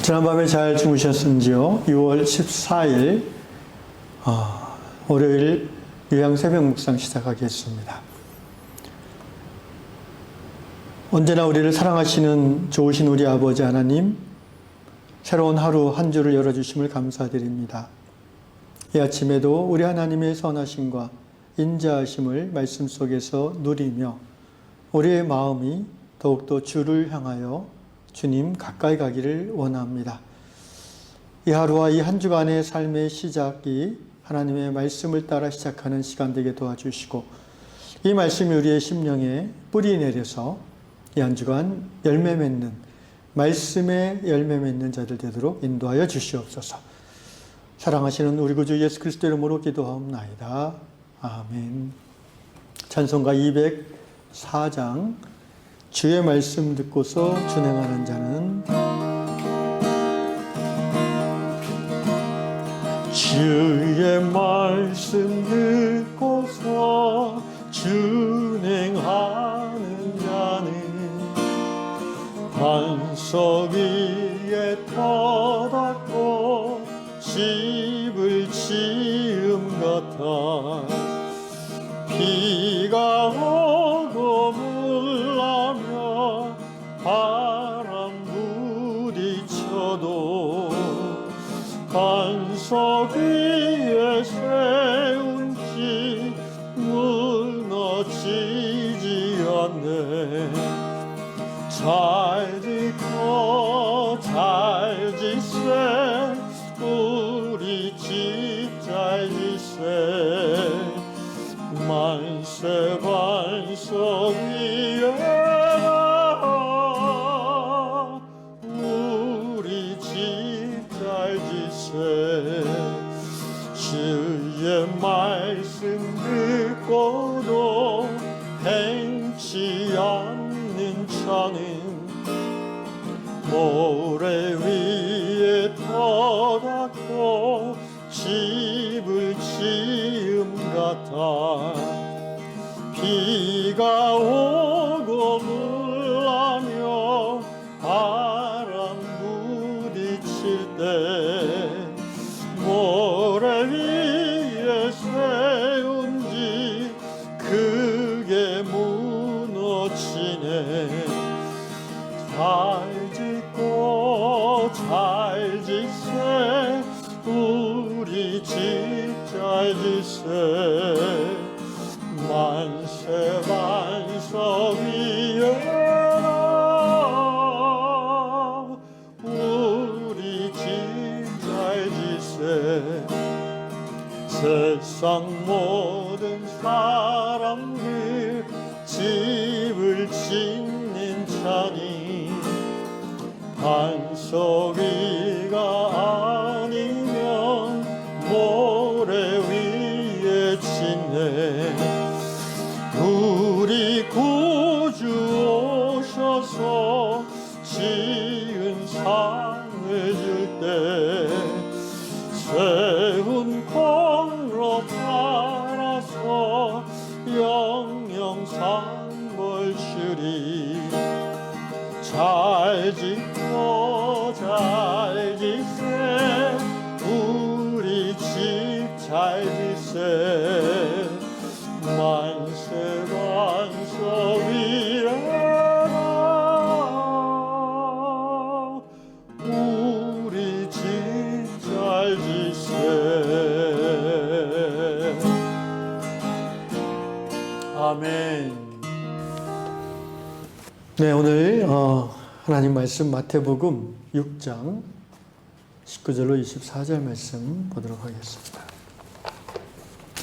지난밤에 잘 주무셨는지요? 6월 14일 월요일 요양 새벽 묵상 시작하겠습니다. 언제나 우리를 사랑하시는 좋으신 우리 아버지 하나님, 새로운 하루 한 주를 열어주심을 감사드립니다. 이 아침에도 우리 하나님의 선하심과 인자하심을 말씀 속에서 누리며 우리의 마음이 더욱더 주를 향하여 주님 가까이 가기를 원합니다. 이 하루와 이 한 주간의 삶의 시작이 하나님의 말씀을 따라 시작하는 시간 되게 도와주시고, 이 말씀이 우리의 심령에 뿌리 내려서 이 한 주간 열매 맺는, 말씀의 열매 맺는 자들 되도록 인도하여 주시옵소서. 사랑하시는 우리 구주 예수 그리스도 이름으로 기도하옵나이다. 아멘. 찬송가 204장 주의 말씀 듣고서 준행하는 자는 주의 말씀 듣고서 준행하는 자는 반석 위에 터닫고 집을 지음 같아 비가 오고 물나며 바람 부딪혀도 반석 위에 세운 집 무너지지 않네. 잘 짓고 잘 짓세 우리 집 잘 짓세 만세 반석 위에 우리 집 잘 짓세. 주의 말씀 듣고도 행치 않는 자는 모래 위에 터닫고 집을 지음 같아 비가 오고 물나며 바람 부딪힐 때 모래 위에 세운 집 크게 무너지네. 잘 짓고 잘 짓세 우리 집 잘 짓세 만세 반석 위에 우리 집 잘 짓세. 세상 모든 사람들 집을 짓는 자니 반석 위가 아니면 모래 위에 짓네. 우리 구주 오셔서 지은 상을 줄 때 세운 콩으로 팔아서 영영상벌 주리. 잘 짓고 잘 짓세 우리 집 잘 짓세 만세 반석 위에 우리 집 잘 짓세. 아멘. 네, 오늘 하나님 말씀 마태복음 6장 19절로 24절 말씀 보도록 하겠습니다.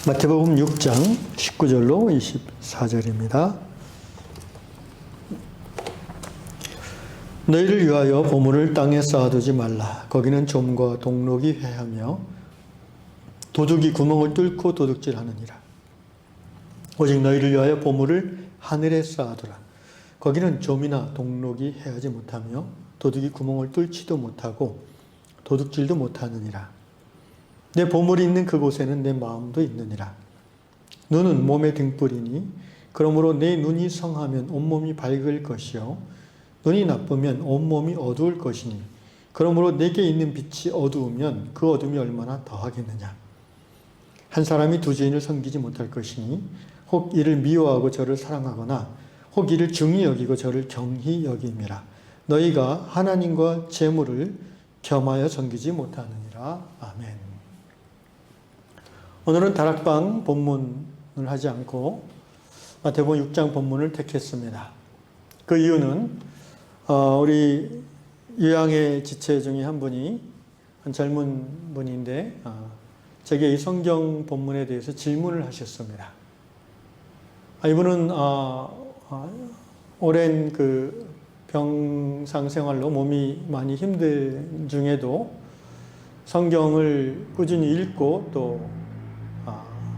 마태복음 6장 19절로 24절입니다. 너희를 위하여 보물을 땅에 쌓아두지 말라. 거기는 좀과 동록이 회하며 도둑이 구멍을 뚫고 도둑질하느니라. 오직 너희를 위하여 보물을 하늘에 쌓아두라. 거기는 좀이나 동록이 해하지 못하며 도둑이 구멍을 뚫지도 못하고 도둑질도 못하느니라. 내 보물이 있는 그곳에는 내 마음도 있느니라. 눈은 몸의 등불이니 그러므로 내 눈이 성하면 온몸이 밝을 것이요 눈이 나쁘면 온몸이 어두울 것이니 그러므로 내게 있는 빛이 어두우면 그 어둠이 얼마나 더하겠느냐. 한 사람이 두 주인을 섬기지 못할 것이니 혹 이를 미워하고 저를 사랑하거나 혹 이를 중히 여기고 저를 경히 여김이라. 너희가 하나님과 재물을 겸하여 섬기지 못하느니라. 아멘. 오늘은 다락방 본문을 하지 않고 마태복음 6장 본문을 택했습니다. 그 이유는 우리 유양의 지체 중에 한 분이 한 젊은 분인데 제게 이 성경 본문에 대해서 질문을 하셨습니다. 이분은 오랜 그 병상 생활로 몸이 많이 힘든 중에도 성경을 꾸준히 읽고 또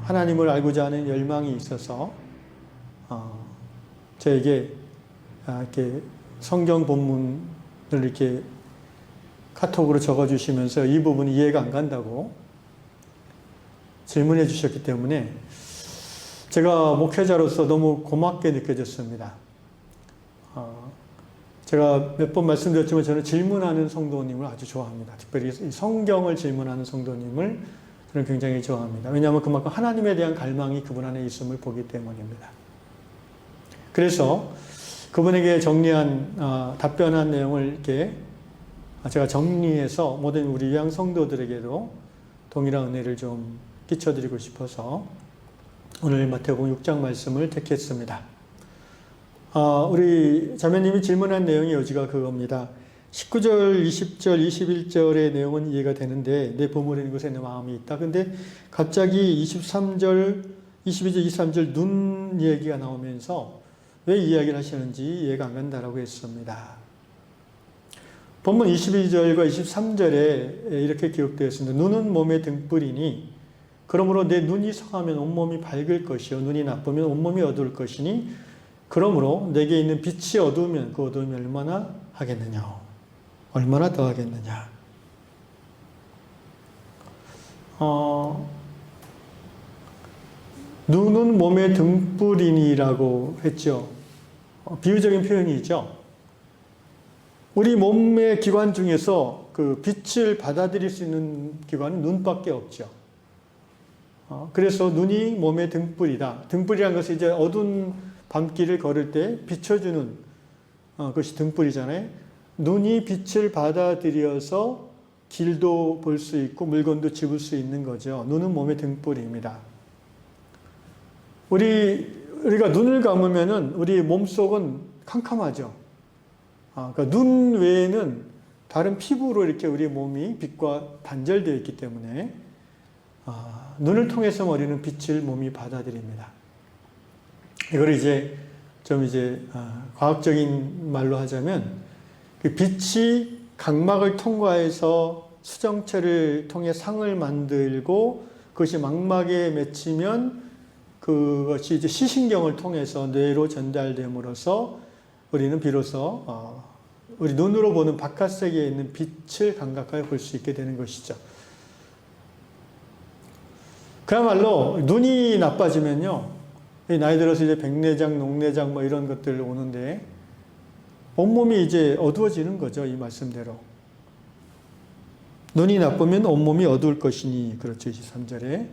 하나님을 알고자 하는 열망이 있어서 저에게 이렇게 성경 본문을 이렇게 카톡으로 적어주시면서 이 부분이 이해가 안 간다고 질문해 주셨기 때문에 제가 목회자로서 너무 고맙게 느껴졌습니다. 제가 몇 번 말씀드렸지만 저는 질문하는 성도님을 아주 좋아합니다. 특별히 이 성경을 질문하는 성도님을 저는 굉장히 좋아합니다. 왜냐하면 그만큼 하나님에 대한 갈망이 그분 안에 있음을 보기 때문입니다. 그래서 그분에게 정리한 답변한 내용을 이렇게 제가 정리해서 모든 우리 유양 성도들에게도 동일한 은혜를 좀 끼쳐드리고 싶어서 오늘 마태복음 6장 말씀을 택했습니다. 우리 자매님이 질문한 내용이 여지가 그겁니다. 19절, 20절, 21절의 내용은 이해가 되는데 내 보물인 곳에 내 마음이 있다. 근데 갑자기 23절, 22절, 23절 눈 얘기가 나오면서 왜 이야기를 하시는지 이해가 안 간다라고 했습니다. 본문 22절과 23절에 이렇게 기록되어 있습니다. 눈은 몸의 등불이니 그러므로 내 눈이 성하면 온몸이 밝을 것이요 눈이 나쁘면 온몸이 어두울 것이니 그러므로 내게 있는 빛이 어두우면 그 어두움이 얼마나 하겠느냐. 얼마나 더 하겠느냐. 눈은 몸의 등불이니라고 했죠. 비유적인 표현이죠. 우리 몸의 기관 중에서 그 빛을 받아들일 수 있는 기관은 눈밖에 없죠. 그래서 눈이 몸의 등불이다. 등불이라는 것은 이제 어두운 밤길을 걸을 때 비춰주는 것이 등불이잖아요. 눈이 빛을 받아들여서 길도 볼 수 있고 물건도 집을 수 있는 거죠. 눈은 몸의 등불입니다. 우리가 눈을 감으면은 우리 몸속은 캄캄하죠. 그러니까 눈 외에는 다른 피부로 이렇게 우리 몸이 빛과 단절되어 있기 때문에 눈을 통해서 우리는 빛을 몸이 받아들입니다. 이걸 이제 좀 과학적인 말로 하자면 그 빛이 각막을 통과해서 수정체를 통해 상을 만들고 그것이 망막에 맺히면 그것이 이제 시신경을 통해서 뇌로 전달됨으로써 우리는 비로소 우리 눈으로 보는 바깥 세계에 있는 빛을 감각하여 볼 수 있게 되는 것이죠. 그야말로 눈이 나빠지면요, 나이 들어서 이제 백내장, 녹내장 뭐 이런 것들 오는데 온몸이 이제 어두워지는 거죠. 이 말씀대로. 눈이 나쁘면 온몸이 어두울 것이니. 그렇죠. 23절에.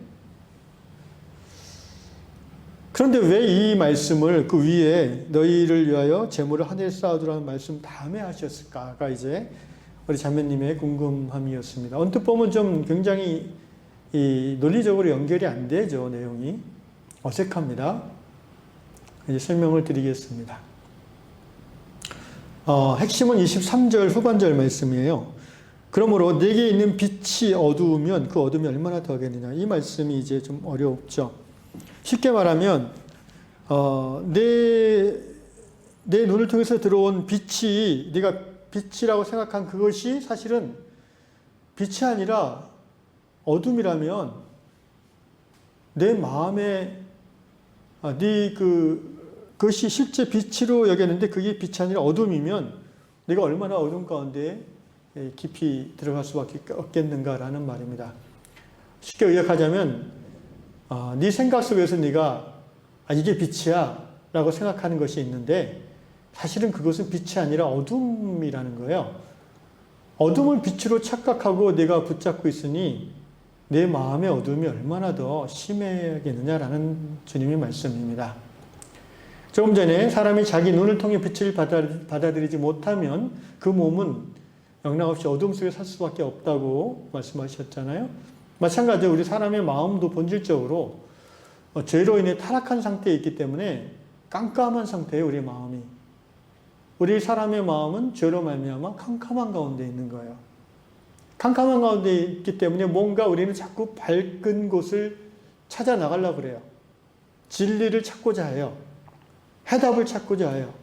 그런데 왜 이 말씀을 그 위에 너희를 위하여 재물을 하늘에 쌓아두라는 말씀 다음에 하셨을까가 이제 우리 자매님의 궁금함이었습니다. 언뜻 보면 좀 굉장히 논리적으로 연결이 안 되죠. 내용이. 어색합니다. 이제 설명을 드리겠습니다. 핵심은 23절 후반절 말씀이에요. 그러므로 내게 있는 빛이 어두우면 그 어둠이 얼마나 더하겠느냐. 이 말씀이 이제 좀 어렵죠. 쉽게 말하면 내 눈을 통해서 들어온 빛이 네가 빛이라고 생각한 그것이 사실은 빛이 아니라 어둠이라면 내 마음에 그것이 실제 빛으로 여겼는데 그게 빛이 아니라 어둠이면 네가 얼마나 어둠 가운데 깊이 들어갈 수밖에 없겠는가라는 말입니다. 쉽게 의역하자면 네 생각 속에서 네가 이게 빛이야 라고 생각하는 것이 있는데 사실은 그것은 빛이 아니라 어둠이라는 거예요. 어둠을 빛으로 착각하고 내가 붙잡고 있으니 내 마음의 어둠이 얼마나 더 심해야겠느냐라는 주님의 말씀입니다. 조금 전에 사람이 자기 눈을 통해 빛을 받아들이지 못하면 그 몸은 영락없이 어둠 속에 살 수밖에 없다고 말씀하셨잖아요. 마찬가지로 우리 사람의 마음도 본질적으로 죄로 인해 타락한 상태에 있기 때문에 깜깜한 상태예요. 우리 마음이. 우리 사람의 마음은 죄로 말미암아 캄캄한 가운데 있는 거예요. 캄캄한 가운데 있기 때문에 뭔가 우리는 자꾸 밝은 곳을 찾아 나가려고 그래요. 진리를 찾고자 해요. 해답을 찾고자 해요.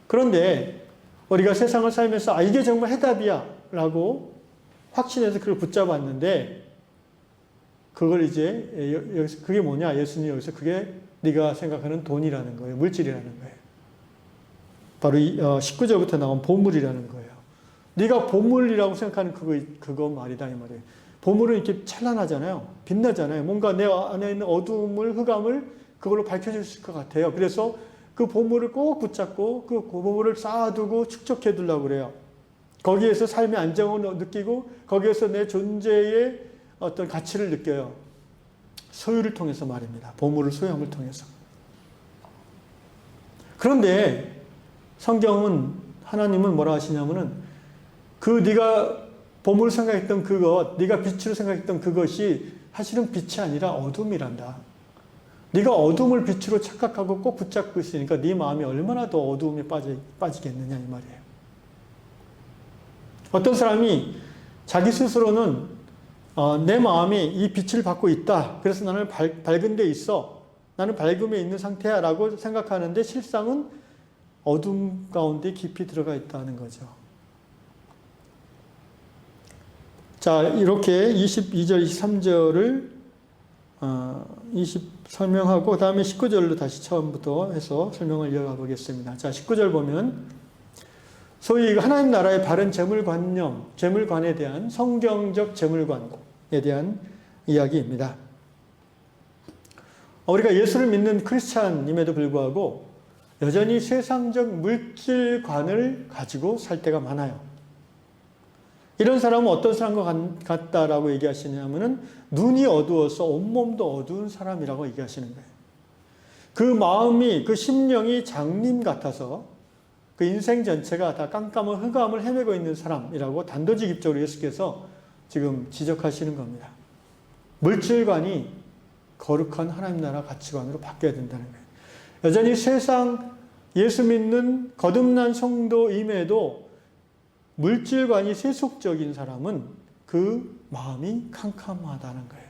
그런데 우리가 세상을 살면서 이게 정말 해답이야 라고 확신해서 그걸 붙잡았는데 그걸 이제 여기서 그게 뭐냐? 예수님이 여기서 그게 네가 생각하는 돈이라는 거예요. 물질이라는 거예요. 바로 19절부터 나온 보물이라는 거예요. 네가 보물이라고 생각하는 그거 말이다 이 말이에요. 보물은 이렇게 찬란하잖아요. 빛나잖아요. 뭔가 내 안에 있는 어둠을 흑암을 그걸로 밝혀줄 것 같아요. 그래서 그 보물을 꼭 붙잡고 그 보물을 쌓아두고 축적해 두려고 그래요. 거기에서 삶의 안정을 느끼고 거기에서 내 존재의 어떤 가치를 느껴요. 소유를 통해서 말입니다. 보물을 소유함을 통해서. 그런데 성경은 하나님은 뭐라 하시냐면은 네가 보물을 생각했던 그것, 네가 빛으로 생각했던 그것이 사실은 빛이 아니라 어둠이란다. 네가 어둠을 빛으로 착각하고 꼭 붙잡고 있으니까 네 마음이 얼마나 더 어두움에 빠지겠느냐 이 말이에요. 어떤 사람이 자기 스스로는 내 마음이 이 빛을 받고 있다. 그래서 나는 밝은 데 있어. 나는 밝음에 있는 상태야 라고 생각하는데 실상은 어둠 가운데 깊이 들어가 있다는 거죠. 자, 이렇게 22절, 23절을 20 설명하고 그 다음에 19절로 다시 처음부터 해서 설명을 이어가 보겠습니다. 자, 19절 보면 소위 하나님 나라의 바른 재물관념, 재물관에 대한 성경적 재물관에 대한 이야기입니다. 우리가 예수를 믿는 크리스찬임에도 불구하고 여전히 세상적 물질관을 가지고 살 때가 많아요. 이런 사람은 어떤 사람과 같다라고 얘기하시냐면은 눈이 어두워서 온몸도 어두운 사람이라고 얘기하시는 거예요. 그 마음이, 그 심령이 장님 같아서 그 인생 전체가 다 깜깜한 흑암을 헤매고 있는 사람이라고 단도직입적으로 예수께서 지금 지적하시는 겁니다. 물질관이 거룩한 하나님 나라 가치관으로 바뀌어야 된다는 거예요. 여전히 세상 예수 믿는 거듭난 성도임에도 물질관이 세속적인 사람은 그 마음이 캄캄하다는 거예요.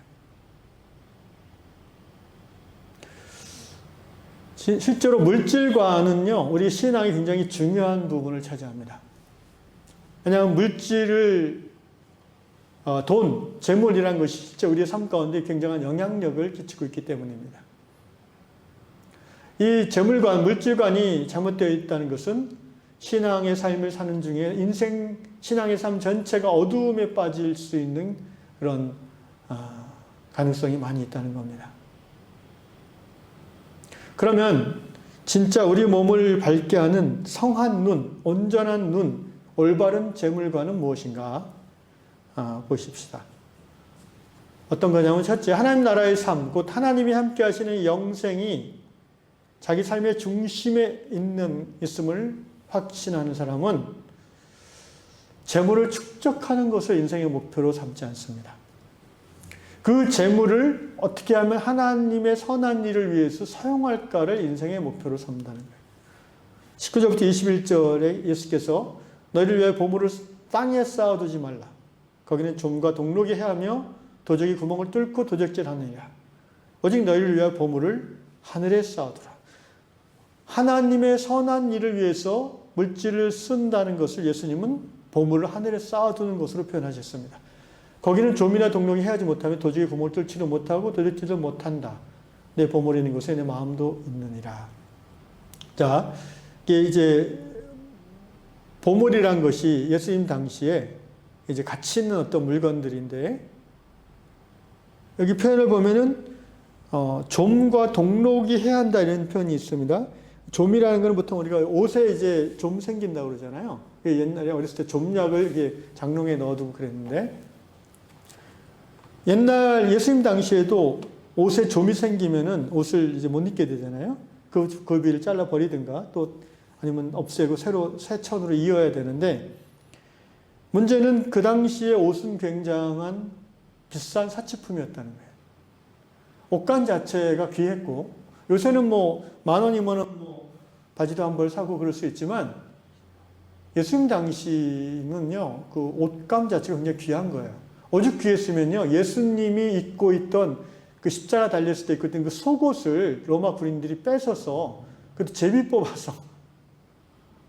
실제로 물질관은요, 우리 신앙이 굉장히 중요한 부분을 차지합니다. 왜냐하면 물질을, 돈, 재물이라는 것이 실제 우리의 삶 가운데 굉장한 영향력을 끼치고 있기 때문입니다. 이 재물관, 물질관이 잘못되어 있다는 것은 신앙의 삶을 사는 중에 신앙의 삶 전체가 어두움에 빠질 수 있는 그런 가능성이 많이 있다는 겁니다. 그러면 진짜 우리 몸을 밝게 하는 성한 눈, 온전한 눈, 올바른 재물관은 무엇인가 보십시다. 어떤 거냐면 첫째, 하나님 나라의 삶, 곧 하나님이 함께 하시는 영생이 자기 삶의 중심에 있음을 확신하는 사람은 재물을 축적하는 것을 인생의 목표로 삼지 않습니다. 그 재물을 어떻게 하면 하나님의 선한 일을 위해서 사용할까를 인생의 목표로 삼다는 거예요. 19절부터 21절에 예수께서 너희를 위하여 보물을 땅에 쌓아두지 말라. 거기는 좀과 동록이 해하며 도적이 구멍을 뚫고 도적질하느니라. 오직 너희를 위하여 보물을 하늘에 쌓아두라. 하나님의 선한 일을 위해서 물질을 쓴다는 것을 예수님은 보물을 하늘에 쌓아두는 것으로 표현하셨습니다. 거기는 좀이나 동록이 해하지 못하면 도적이 구멍을 뚫지도 못하고 도적질도 못한다. 내 보물이 있는 곳에 내 마음도 있느니라. 자, 이게 이제 보물이란 것이 예수님 당시에 이제 가치 있는 어떤 물건들인데 여기 표현을 보면은 좀과 동록이 해야 한다 이런 표현이 있습니다. 좀이라는 것은 보통 우리가 옷에 이제 좀 생긴다고 그러잖아요. 옛날에 어렸을 때 좀약을 이렇게 장롱에 넣어두고 그랬는데, 옛날 예수님 당시에도 옷에 좀이 생기면은 옷을 이제 못 입게 되잖아요. 그 비를 잘라 버리든가 또 아니면 없애고 새로 새 천으로 이어야 되는데, 문제는 그 당시에 옷은 굉장한 비싼 사치품이었다는 거예요. 옷감 자체가 귀했고, 요새는 뭐 10,000원이면 뭐 바지도 한 벌 사고 그럴 수 있지만, 예수님 당시는요, 그 옷감 자체가 굉장히 귀한 거예요. 오죽 귀했으면요, 예수님이 입고 있던 그 십자가 달렸을 때 입고 있던 그 속옷을 로마 군인들이 뺏어서, 그것도 제비 뽑아서,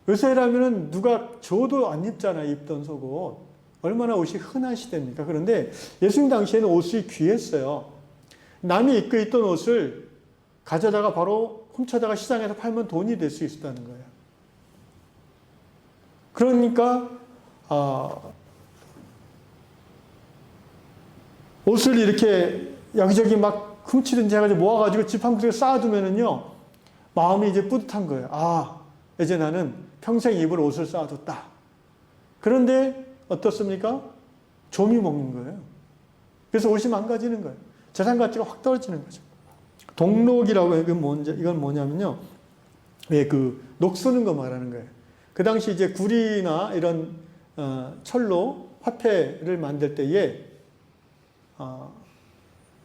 요새라면은 누가 줘도 안 입잖아요, 입던 속옷. 얼마나 옷이 흔한 시대입니까? 그런데 예수님 당시에는 옷이 귀했어요. 남이 입고 있던 옷을 가져다가 바로 훔쳐다가 시장에서 팔면 돈이 될 수 있었다는 거예요. 그러니까 옷을 이렇게 여기저기 막 훔치든지 해가지고 모아가지고 집 한 구석에 쌓아두면은요, 마음이 이제 뿌듯한 거예요. 이제 나는 평생 입을 옷을 쌓아뒀다. 그런데 어떻습니까? 좀이 먹는 거예요. 그래서 옷이 망가지는 거예요. 재산 가치가 확 떨어지는 거죠. 동록이라고 이건 뭐냐면요, 그 녹 쓰는 거 말하는 거예요. 그 당시 이제 구리나 이런 철로 화폐를 만들 때에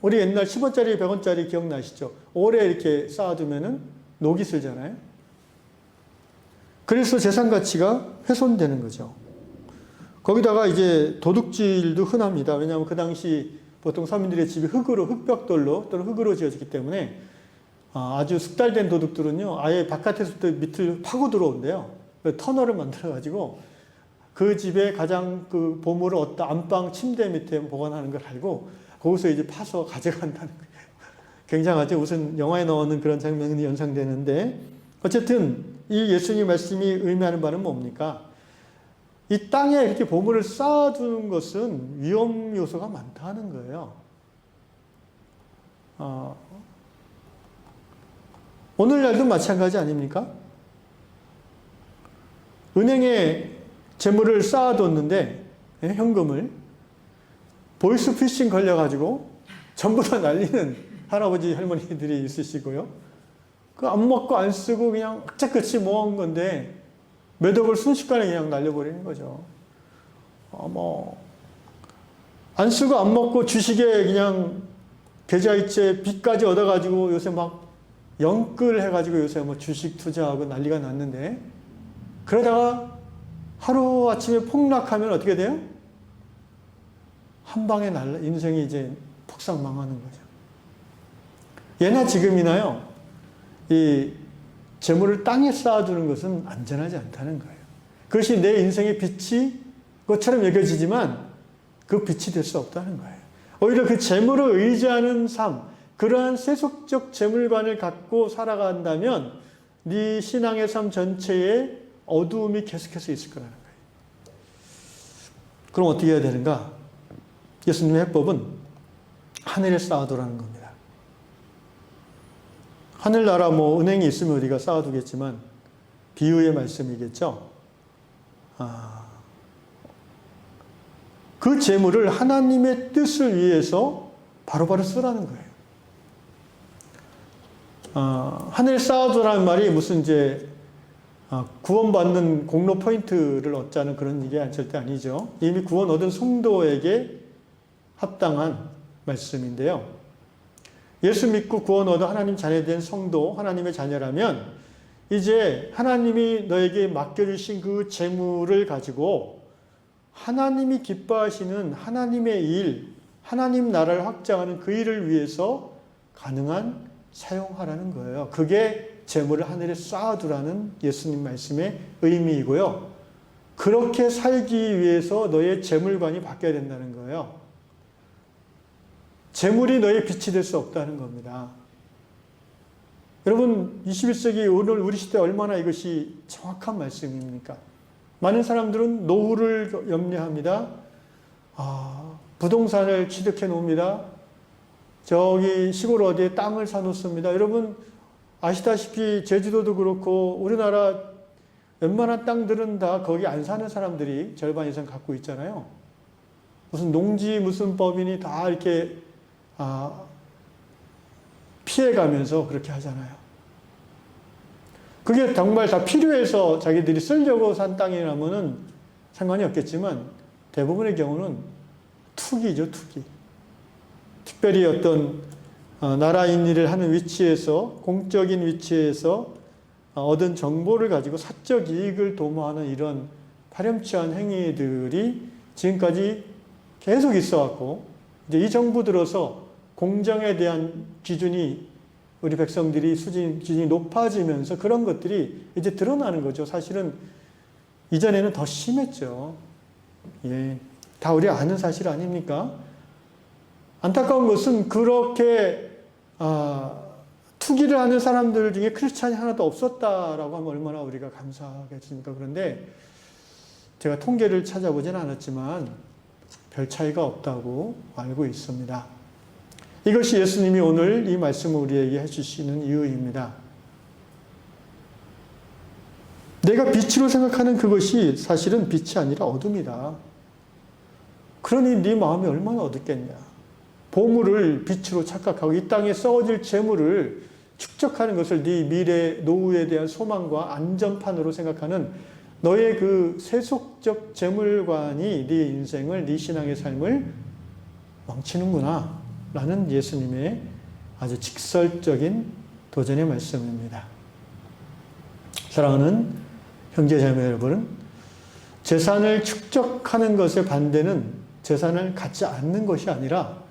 우리 옛날 10원짜리, 100원짜리 기억나시죠? 오래 이렇게 쌓아두면은 녹이 슬잖아요. 그래서 재산 가치가 훼손되는 거죠. 거기다가 이제 도둑질도 흔합니다. 왜냐하면 그 당시 보통 서민들의 집이 흙벽돌로 또는 흙으로 지어졌기 때문에 아주 숙달된 도둑들은요, 아예 바깥에서부터 밑을 파고 들어온대요. 터널을 만들어가지고 그 집에 가장 그 보물을 얻다 안방 침대 밑에 보관하는 걸 알고 거기서 이제 파서 가져간다는 거예요. 굉장하죠. 무슨 영화에 나오는 그런 장면이 연상되는데, 어쨌든 이 예수님 말씀이 의미하는 바는 뭡니까? 이 땅에 이렇게 보물을 쌓아두는 것은 위험 요소가 많다는 거예요. 오늘날도 마찬가지 아닙니까? 은행에 재물을 쌓아뒀는데, 현금을 보이스피싱 걸려가지고 전부 다 날리는 할아버지 할머니들이 있으시고요. 그 안 먹고 안 쓰고 그냥 악착같이 모은 건데 몇 억을 순식간에 그냥 날려버리는 거죠. 안 쓰고 안 먹고 주식에 그냥 계좌이체 빚까지 얻어가지고 요새 막 영끌 해가지고 요새 뭐 주식 투자하고 난리가 났는데, 그러다가 하루아침에 폭락하면 어떻게 돼요? 한 방에 인생이 이제 폭삭 망하는 거죠. 예나 지금이나요, 이 재물을 땅에 쌓아두는 것은 안전하지 않다는 거예요. 그것이 내 인생의 빛이 것처럼 여겨지지만 그 빛이 될 수 없다는 거예요. 오히려 그 재물을 의지하는 삶, 그러한 세속적 재물관을 갖고 살아간다면 네 신앙의 삶 전체에 어두움이 계속해서 있을 거라는 거예요. 그럼 어떻게 해야 되는가? 예수님의 해법은 하늘에 쌓아두라는 겁니다. 하늘나라 은행이 있으면 우리가 쌓아두겠지만 비유의 말씀이겠죠. 그 재물을 하나님의 뜻을 위해서 바로바로 쓰라는 거예요. 하늘에 쌓아두라는 말이 무슨 이제 구원받는 공로 포인트를 얻자는 그런 얘기 절대 아니죠. 이미 구원 얻은 성도에게 합당한 말씀인데요. 예수 믿고 구원 얻어 하나님 자녀된 성도, 하나님의 자녀라면 이제 하나님이 너에게 맡겨주신 그 재물을 가지고 하나님이 기뻐하시는 하나님의 일, 하나님 나라를 확장하는 그 일을 위해서 가능한 사용하라는 거예요. 그게 재물을 하늘에 쌓아두라는 예수님 말씀의 의미이고요. 그렇게 살기 위해서 너의 재물관이 바뀌어야 된다는 거예요. 재물이 너의 빛이 될 수 없다는 겁니다. 여러분, 21세기 오늘 우리 시대에 얼마나 이것이 정확한 말씀입니까? 많은 사람들은 노후를 염려합니다. 부동산을 취득해 놓습니다. 저기 시골 어디에 땅을 사놓습니다. 여러분 아시다시피 제주도도 그렇고 우리나라 웬만한 땅들은 다 거기 안 사는 사람들이 절반 이상 갖고 있잖아요. 무슨 농지 무슨 법인이 다 이렇게 피해가면서 그렇게 하잖아요. 그게 정말 다 필요해서 자기들이 쓰려고 산 땅이라면은 상관이 없겠지만 대부분의 경우는 투기죠, 투기. 특별히 어떤 나라인 일을 하는 위치에서, 공적인 위치에서 얻은 정보를 가지고 사적 이익을 도모하는 이런 파렴치한 행위들이 지금까지 계속 있어왔고, 이제 이 정부 들어서 공정에 대한 기준이 우리 백성들이 기준이 높아지면서 그런 것들이 이제 드러나는 거죠. 사실은 이전에는 더 심했죠. 예. 다 우리 아는 사실 아닙니까? 안타까운 것은 그렇게 투기를 하는 사람들 중에 크리스찬이 하나도 없었다라고 하면 얼마나 우리가 감사하겠습니까? 그런데 제가 통계를 찾아보진 않았지만 별 차이가 없다고 알고 있습니다. 이것이 예수님이 오늘 이 말씀을 우리에게 해주시는 이유입니다. 내가 빛으로 생각하는 그것이 사실은 빛이 아니라 어둠이다. 그러니 네 마음이 얼마나 어둡겠냐. 보물을 빛으로 착각하고 이 땅에 썩어질 재물을 축적하는 것을 네 미래 노후에 대한 소망과 안전판으로 생각하는 너의 그 세속적 재물관이 네 인생을, 네 신앙의 삶을 망치는구나 라는 예수님의 아주 직설적인 도전의 말씀입니다. 사랑하는 형제자매 여러분, 재산을 축적하는 것의 반대는 재산을 갖지 않는 것이 아니라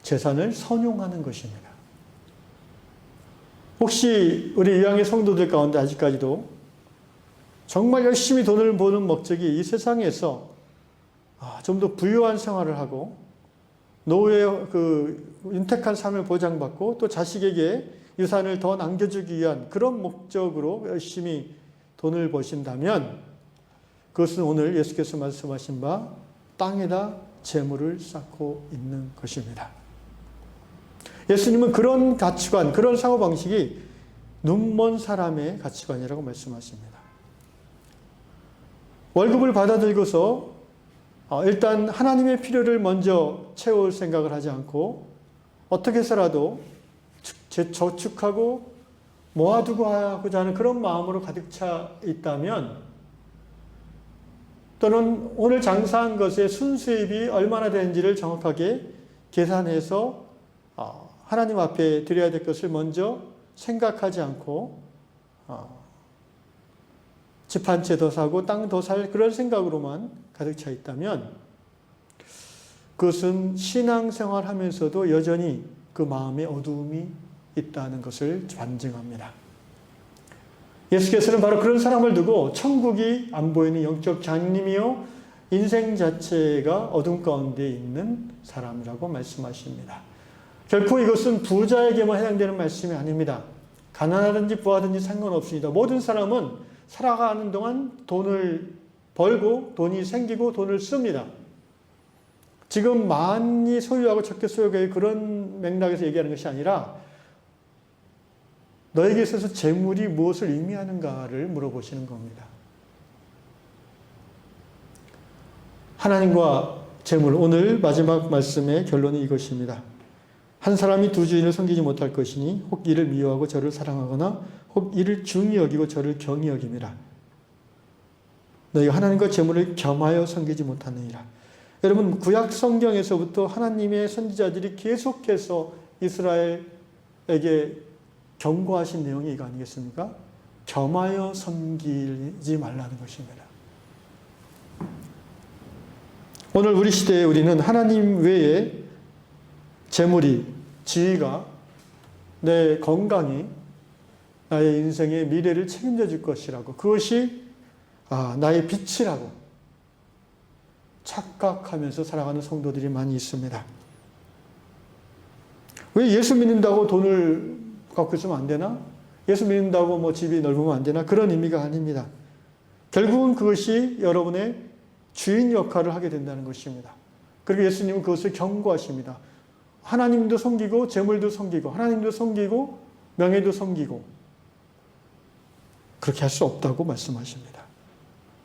재산을 선용하는 것입니다. 혹시 우리 이왕의 성도들 가운데 아직까지도 정말 열심히 돈을 버는 목적이 이 세상에서 좀 더 부유한 생활을 하고 노후의 그 윤택한 삶을 보장받고 또 자식에게 유산을 더 남겨주기 위한 그런 목적으로 열심히 돈을 버신다면 그것은 오늘 예수께서 말씀하신 바 땅에다 재물을 쌓고 있는 것입니다. 예수님은 그런 가치관, 그런 사고방식이 눈먼 사람의 가치관이라고 말씀하십니다. 월급을 받아들고서 일단 하나님의 필요를 먼저 채울 생각을 하지 않고 어떻게 해서라도 저축하고 모아두고 하고자 하는 그런 마음으로 가득 차 있다면 또는 오늘 장사한 것의 순수입이 얼마나 되는지를 정확하게 계산해서 하나님 앞에 드려야 될 것을 먼저 생각하지 않고 집 한 채 더 사고 땅 더 살 그런 생각으로만 가득 차 있다면 그것은 신앙생활 하면서도 여전히 그 마음에 어두움이 있다는 것을 반증합니다. 예수께서는 바로 그런 사람을 두고 천국이 안 보이는 영적 장님이요 인생 자체가 어둠 가운데 있는 사람이라고 말씀하십니다. 결코 이것은 부자에게만 해당되는 말씀이 아닙니다. 가난하든지 부하든지 상관없습니다. 모든 사람은 살아가는 동안 돈을 벌고 돈이 생기고 돈을 씁니다. 지금 많이 소유하고 적게 소유하고 그런 맥락에서 얘기하는 것이 아니라 너에게 있어서 재물이 무엇을 의미하는가를 물어보시는 겁니다. 하나님과 재물, 오늘 마지막 말씀의 결론이 이것입니다. 한 사람이 두 주인을 섬기지 못할 것이니 혹 이를 미워하고 저를 사랑하거나 혹 이를 중히 여기고 저를 경히 여김이라. 너희가 하나님과 재물을 겸하여 섬기지 못하느니라. 여러분 구약 성경에서부터 하나님의 선지자들이 계속해서 이스라엘에게 경고하신 내용이 이거 아니겠습니까? 겸하여 섬기지 말라는 것입니다. 오늘 우리 시대에 우리는 하나님 외에 재물이, 지위가, 내 건강이 나의 인생의 미래를 책임져 줄 것이라고 그것이 나의 빛이라고 착각하면서 살아가는 성도들이 많이 있습니다. 왜 예수 믿는다고 돈을 갖고 있으면 안 되나? 예수 믿는다고 뭐 집이 넓으면 안 되나? 그런 의미가 아닙니다. 결국은 그것이 여러분의 주인 역할을 하게 된다는 것입니다. 그리고 예수님은 그것을 경고하십니다. 하나님도 섬기고 재물도 섬기고 하나님도 섬기고 명예도 섬기고 그렇게 할 수 없다고 말씀하십니다.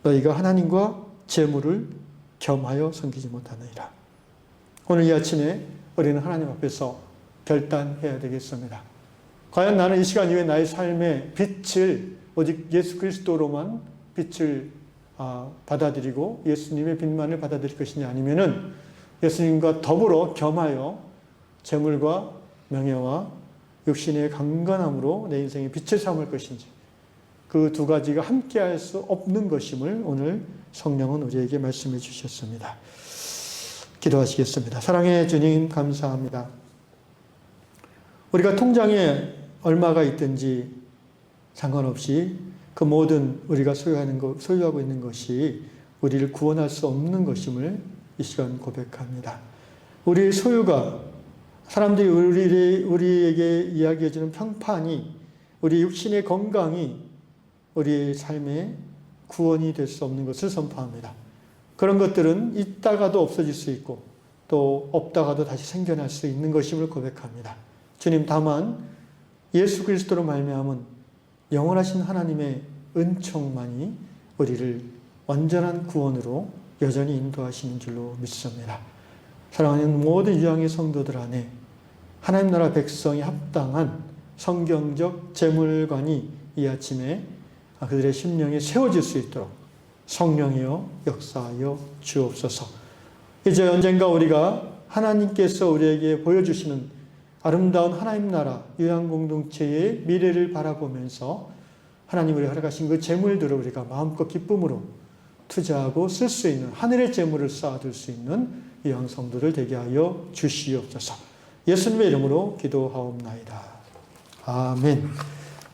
너희가 하나님과 재물을 겸하여 섬기지 못하느니라. 오늘 이 아침에 우리는 하나님 앞에서 결단해야 되겠습니다. 과연 나는 이 시간 이후에 나의 삶의 빛을 오직 예수 그리스도로만 빛을 받아들이고 예수님의 빛만을 받아들일 것이냐, 아니면은 예수님과 더불어 겸하여 재물과 명예와 육신의 강건함으로 내 인생의 빛을 삼을 것인지, 그 두 가지가 함께할 수 없는 것임을 오늘 성령은 우리에게 말씀해 주셨습니다. 기도하시겠습니다. 사랑의 주님, 감사합니다. 우리가 통장에 얼마가 있든지 상관없이 그 모든 우리가 소유하고 있는 것이 우리를 구원할 수 없는 것임을 이 시간 고백합니다. 우리의 소유가, 사람들이 우리에게 이야기해주는 평판이, 우리 육신의 건강이 우리의 삶의 구원이 될 수 없는 것을 선포합니다. 그런 것들은 있다가도 없어질 수 있고 또 없다가도 다시 생겨날 수 있는 것임을 고백합니다. 주님, 다만 예수 그리스도로 말미암은 영원하신 하나님의 은총만이 우리를 완전한 구원으로 여전히 인도하시는 줄로 믿습니다. 사랑하는 모든 유양의 성도들 안에 하나님 나라 백성이 합당한 성경적 재물관이 이 아침에 그들의 심령에 세워질 수 있도록 성령이여 역사하여 주옵소서. 이제 언젠가 우리가 하나님께서 우리에게 보여주시는 아름다운 하나님 나라 유양공동체의 미래를 바라보면서 하나님 우리 허락하신 그 재물들을 우리가 마음껏 기쁨으로 투자하고 쓸 수 있는, 하늘의 재물을 쌓아둘 수 있는 유양 성도들 되게 하여 주시옵소서. 예수님의 이름으로 기도하옵나이다. 아멘.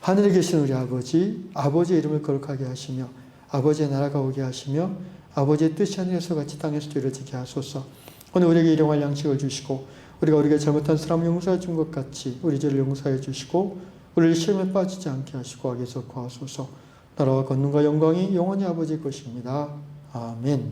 하늘에 계신 우리 아버지, 아버지의 이름을 거룩하게 하시며 아버지의 나라가 오게 하시며 아버지의 뜻이 하늘에서 같이 땅에서도 이루어지게 하소서. 오늘 우리에게 일용할 양식을 주시고 우리가 잘못한 사람을 용서해 준 것 같이 우리 죄를 용서해 주시고 우리를 시험에 빠지지 않게 하시고 악에서 구하소서. 나라와 권능과 영광이 영원히 아버지의 것입니다. 아멘.